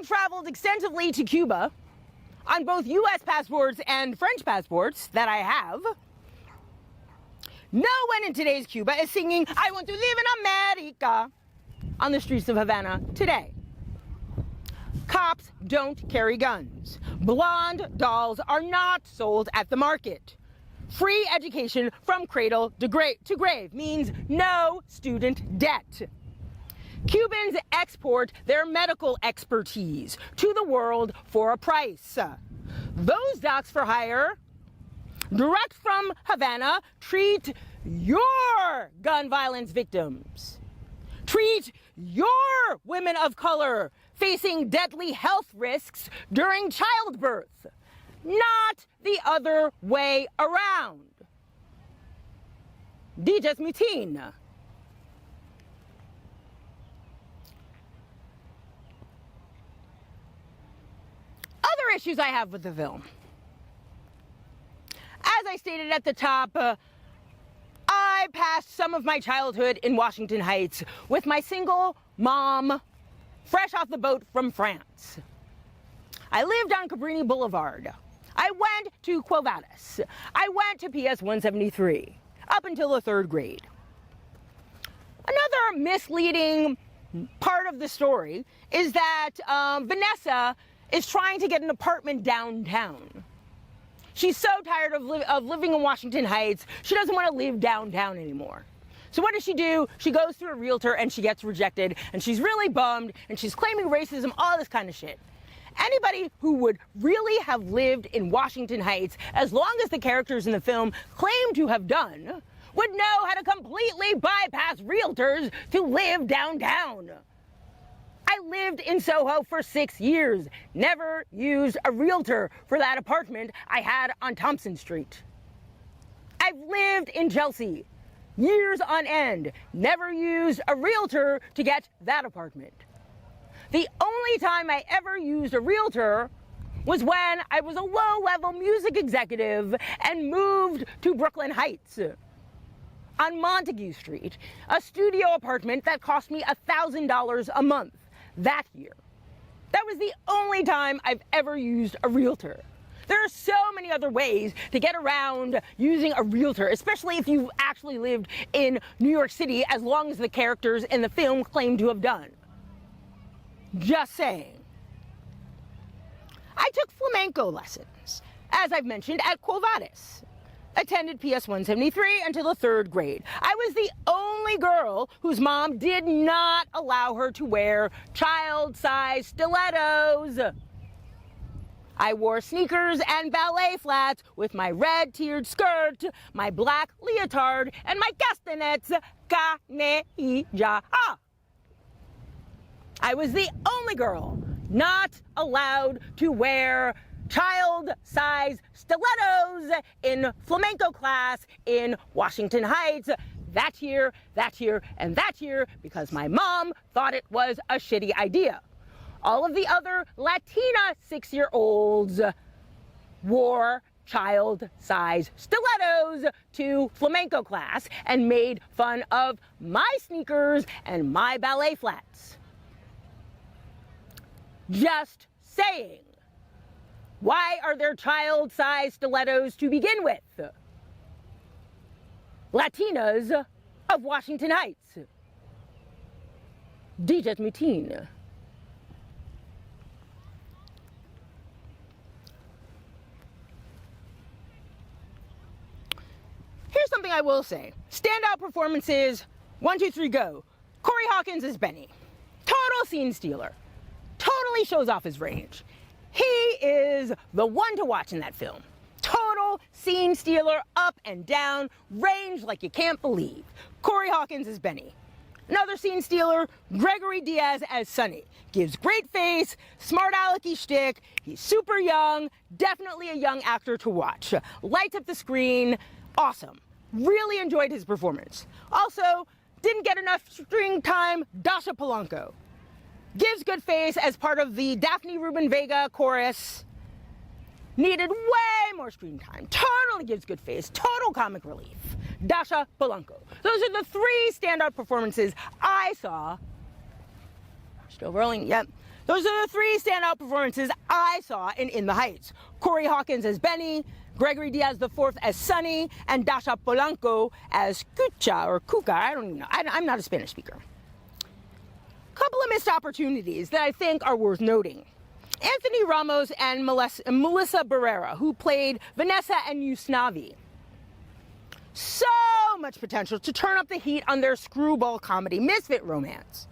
traveled extensively to Cuba on both U.S. passports and French passports that I have. No one in today's Cuba is singing, "I want to live in America," on the streets of Havana today. Cops don't carry guns. Blonde dolls are not sold at the market. Free education from cradle to grave means no student debt. Cubans export their medical expertise to the world for a price. Those docs for hire, direct from Havana, treat your gun violence victims. Treat your women of color facing deadly health risks during childbirth, not the other way around. Dices mutin. Other issues I have with the film. As I stated at the top, I passed some of my childhood in Washington Heights with my single mom, fresh off the boat from France. I lived on Cabrini Boulevard. I went to Quo Vadis. I went to PS 173 up until the 3rd grade. Another misleading part of the story is that Vanessa is trying to get an apartment downtown. She's so tired of living in Washington Heights, she doesn't want to live downtown anymore. So what does she do? She goes through a realtor and she gets rejected, and she's really bummed, and she's claiming racism, all this kind of shit. Anybody who would really have lived in Washington Heights, as long as the characters in the film claim to have done, would know how to completely bypass realtors to live downtown. I lived in Soho for 6 years, never used a realtor for that apartment I had on Thompson Street. I've lived in Chelsea, years on end, never used a realtor to get that apartment. The only time I ever used a realtor was when I was a low-level music executive and moved to Brooklyn Heights. On Montague Street, a studio apartment that cost me $1,000 a month that year. That was the only time I've ever used a realtor. There are so many other ways to get around using a realtor, especially if you've actually lived in New York City, as long as the characters in the film claim to have done. Just saying. I took flamenco lessons, as I've mentioned, at Quo Vadis. Attended PS 173 until the 3rd grade. I was the only girl whose mom did not allow her to wear child-sized stilettos. I wore sneakers and ballet flats with my red tiered skirt, my black leotard, and my castanets. Canella. I was the only girl not allowed to wear child-sized stilettos in flamenco class in Washington Heights that year, and that year, because my mom thought it was a shitty idea. All of the other Latina 6-year-olds wore child-sized stilettos to flamenco class and made fun of my sneakers and my ballet flats. Just saying. Why are there child-sized stilettos to begin with? Latinas of Washington Heights. Dites mutin. Here's something I will say. Standout performances, 1, 2, 3, go. Corey Hawkins is Benny. Total scene stealer. Totally shows off his range. He is the one to watch in that film. Total scene stealer, up and down, range like you can't believe. Corey Hawkins is Benny. Another scene stealer, Gregory Diaz as Sonny. Gives great face, smart alecky shtick, he's super young, definitely a young actor to watch. Lights up the screen, awesome. Really enjoyed his performance. Also, didn't get enough screen time, Dasha Polanco. Gives good face as part of the Daphne Rubin Vega chorus. Needed way more screen time. Totally gives good face. Total comic relief. Dasha Polanco. Those are the 3 standout performances I saw. Still rolling, yep. Those are the three standout performances I saw in The Heights. Corey Hawkins as Benny, Gregory Diaz IV as Sonny, and Dasha Polanco as Kucha or Kuka. I don't even know. I'm not a Spanish speaker. Couple of missed opportunities that I think are worth noting. Anthony Ramos and Melissa Barrera, who played Vanessa and Yusnavi. So much potential to turn up the heat on their screwball comedy misfit romance.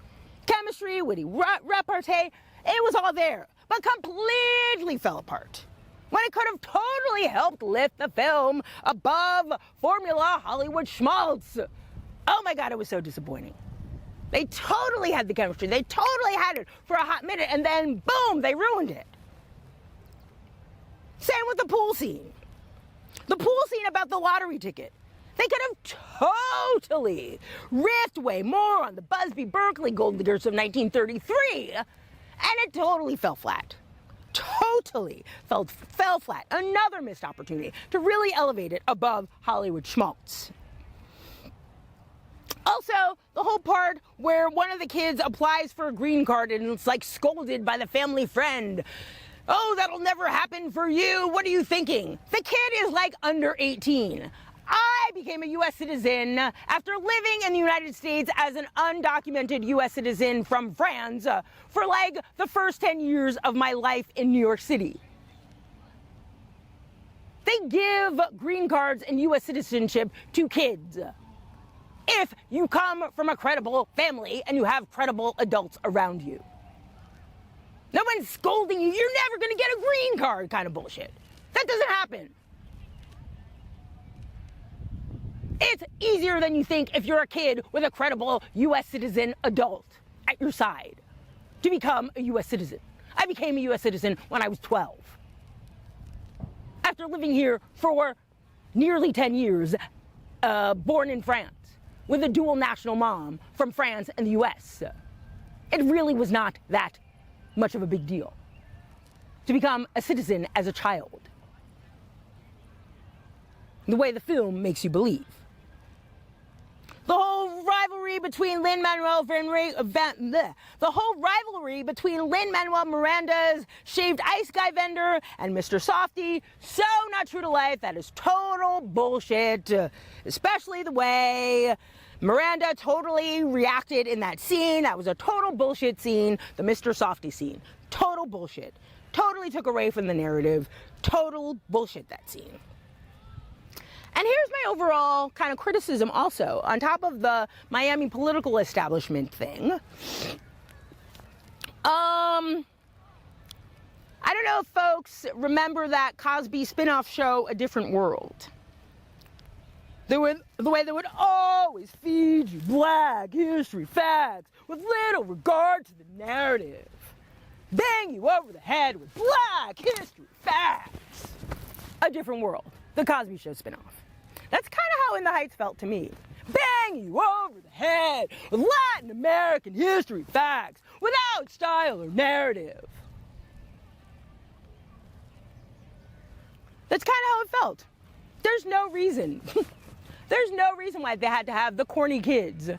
Chemistry, witty repartee, it was all there, but completely fell apart. When it could have totally helped lift the film above formula Hollywood schmaltz. Oh my God, it was so disappointing. They totally had the chemistry. They totally had it for a hot minute, and then boom, they ruined it. Same with the pool scene. The pool scene about the lottery ticket. They could have totally riffed way more on the Busby Berkeley gold diggers of 1933, and it totally fell flat. Totally fell flat. Another missed opportunity to really elevate it above Hollywood schmaltz. Also, the whole part where one of the kids applies for a green card and it's like scolded by the family friend. Oh, that'll never happen for you. What are you thinking? The kid is like under 18. I became a U.S. citizen after living in the United States as an undocumented U.S. citizen from France for like the first 10 years of my life in New York City. They give green cards and U.S. citizenship to kids if you come from a credible family and you have credible adults around you. No one's scolding you. You're never going to get a green card kind of bullshit. That doesn't happen. It's easier than you think if you're a kid with a credible U.S. citizen adult at your side to become a U.S. citizen. I became a U.S. citizen when I was 12. After living here for nearly 10 years, born in France, with a dual national mom from France and the U.S. It really was not that much of a big deal to become a citizen as a child. The way the film makes you believe. The whole rivalry between Lin-Manuel Miranda's shaved ice guy vendor and Mr. Softy, so not true to life. That is total bullshit, especially the way Miranda totally reacted in that scene. That was a total bullshit scene. The Mr. Softy scene, total bullshit. Totally took away from the narrative. Total bullshit, that scene. And here's my overall kind of criticism also, on top of the Miami political establishment thing. I don't know if folks remember that Cosby spin-off show, A Different World. The way they would always feed you black history facts with little regard to the narrative. Bang you over the head with black history facts. A Different World, the Cosby Show spin-off. That's kind of how In the Heights felt to me. Bang you over the head with Latin American history facts without style or narrative. That's kind of how it felt. There's no reason. There's no reason why they had to have the corny kids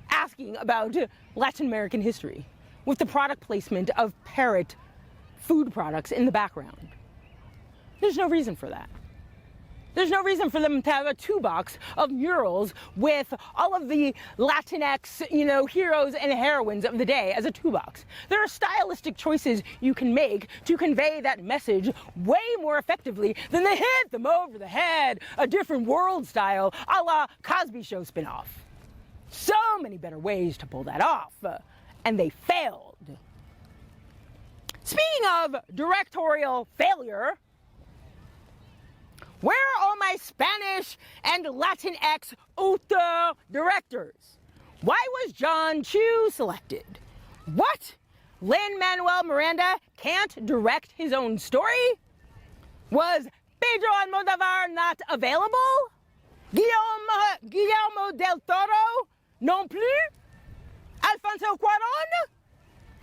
asking about Latin American history with the product placement of parrot food products in the background. There's no reason for that. There's no reason for them to have a 2-box of murals with all of the Latinx, heroes and heroines of the day as a 2-box. There are stylistic choices you can make to convey that message way more effectively than the hit them over the head, A Different World style, a la Cosby Show spinoff. So many better ways to pull that off, and they failed. Speaking of directorial failure, where are all my Spanish and Latinx auteur directors? Why was John Chu selected? What? Lin-Manuel Miranda can't direct his own story? Was Pedro Almodovar not available? Guillermo del Toro non plus? Alfonso Cuarón?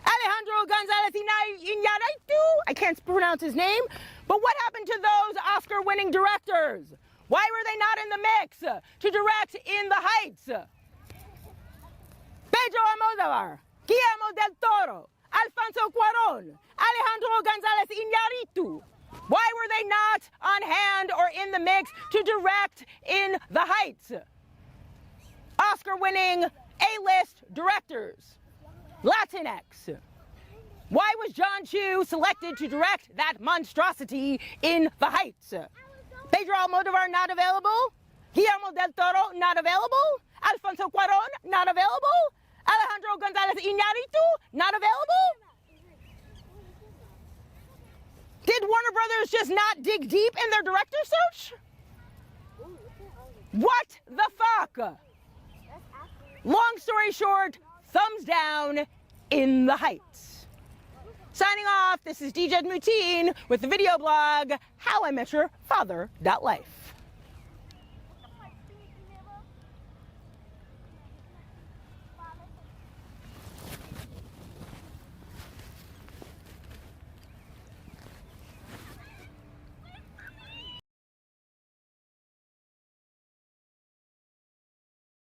Alejandro González Iñárritu? I can't pronounce his name. But what happened to those Oscar-winning directors? Why were they not in the mix to direct In the Heights? Pedro Almodovar, Guillermo del Toro, Alfonso Alfonso Cuarón, Alejandro González Iñárritu. Why were they not on hand or in the mix to direct In the Heights? Oscar-winning A-list directors, Latinx. Why was John Chu selected to direct that monstrosity In the Heights? Pedro Almodovar not available? Guillermo del Toro not available? Alfonso Cuarón not available? Alejandro González Iñárritu not available? Did Warner Brothers just not dig deep in their director search? What the fuck? Long story short, thumbs down, In the Heights. Signing off, this is DJ Muteen with the video blog, HowIMetYourFather.life.